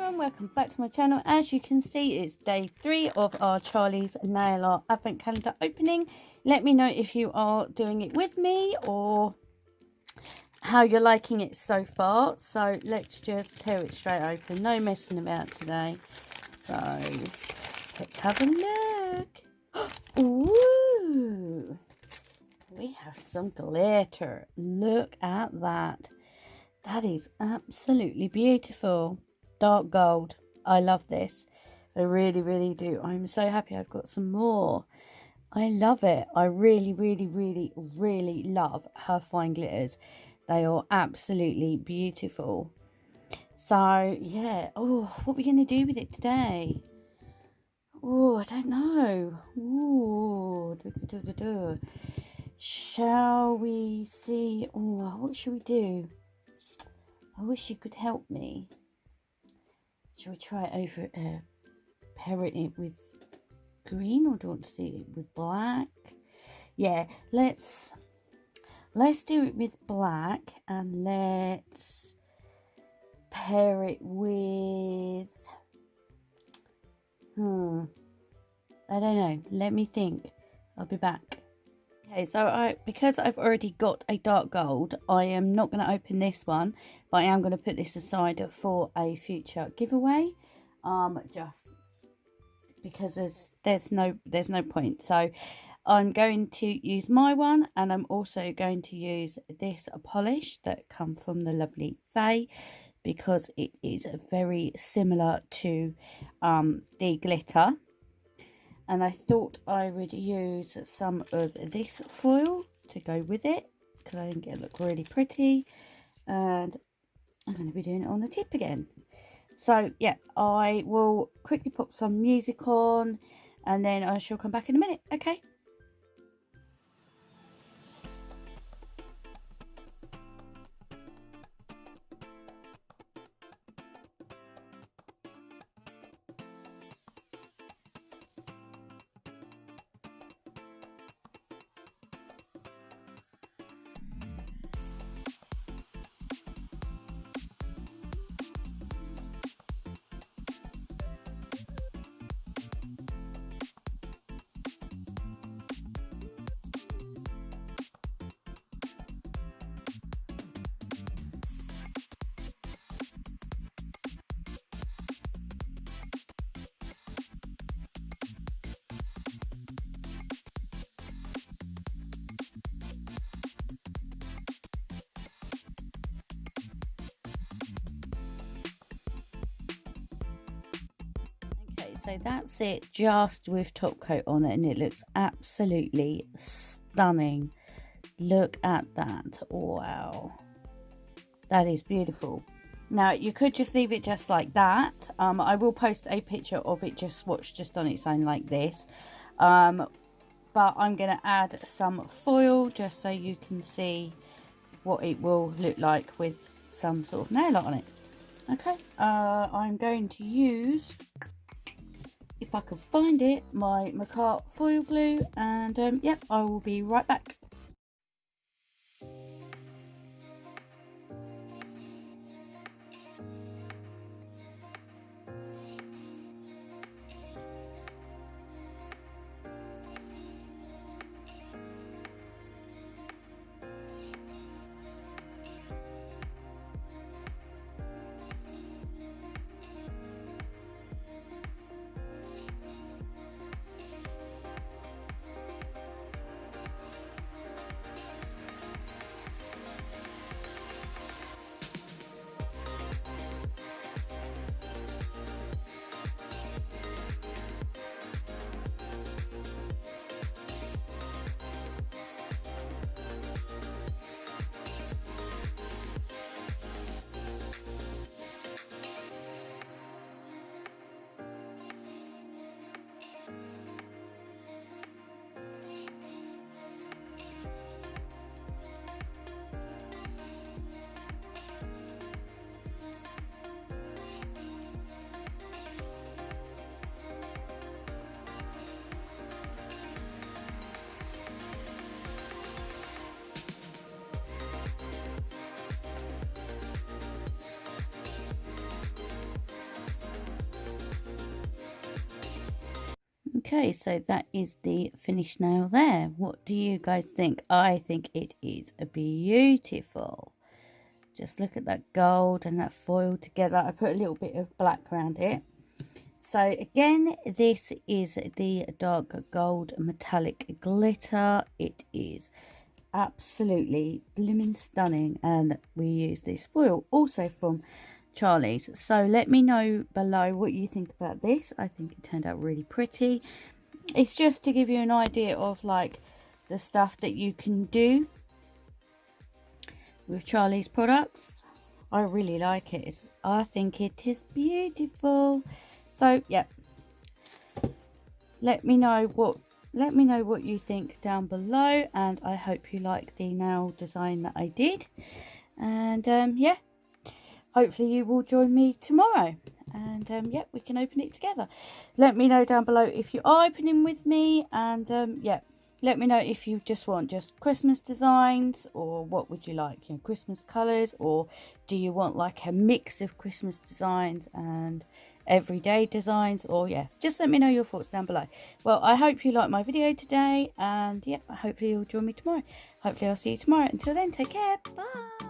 everyone, welcome back to my channel. As you can see, it's day 3 of our Charlie's Nail Art Advent Calendar opening. Let me know if you are doing it with me or how you're liking it so far. So let's just tear it straight open. No messing about today. So let's have a look. Ooh, we have some glitter. Look at that. That is absolutely beautiful. Dark gold. I love this. I really do. I'm so happy I've got some more. I love it. I really love her fine glitters. They are absolutely beautiful. So yeah. Oh, what are we going to do with it today? Oh, I don't know. Ooh. Shall we see? Oh, what should we do? I wish you could help me. Shall we try it over pair it with green, or do you want to do it with black? Yeah, let's do it with black, and let's pair it with I don't know. Let me think. I'll be back. Okay, so because I've already got a dark gold, I am not going to open this one, but I am going to put this aside for a future giveaway. Just because there's no point. So I'm going to use my one, and I'm also going to use this polish that come from the lovely Faye, because it is very similar to the glitter. And I thought I would use some of this foil to go with it, because I think it look really pretty. And I'm going to be doing it on the tip again. So yeah, I will quickly put some music on, and then I shall come back in a minute. Okay. So that's it, just with top coat on it, and it looks absolutely stunning. Look at that. Wow, that is beautiful. Now you could just leave it just like that. I will post a picture of it just swatched just on its own like this, but I'm going to add some foil just so you can see what it will look like with some sort of nail art on it. Okay, I'm going to use, if I can find it, my Macart foil glue, and yep, I will be right back. Okay, so that is the finished nail there. What do you guys think? I think it is beautiful. Just look at that gold and that foil together. I put a little bit of black around it. So again, this is the dark gold metallic glitter. It is absolutely blooming stunning, and we use this foil also from Charlie's. So let me know below what you think about this. I think it turned out really pretty. It's just to give you an idea of like the stuff that you can do with Charlie's products. I really like it. I think it is beautiful. So yeah, let me know what you think down below, and I hope you like the nail design that I did. And yeah, hopefully you will join me tomorrow, and yeah, we can open it together. Let me know down below if you are opening with me, and yeah, let me know if you just want Christmas designs, or what would you like, you know, Christmas colors, or do you want like a mix of Christmas designs and everyday designs, or yeah, just let me know your thoughts down below. Well, I hope you liked my video today, and yeah, hopefully you'll join me tomorrow. Hopefully I'll see you tomorrow. Until then, take care. Bye.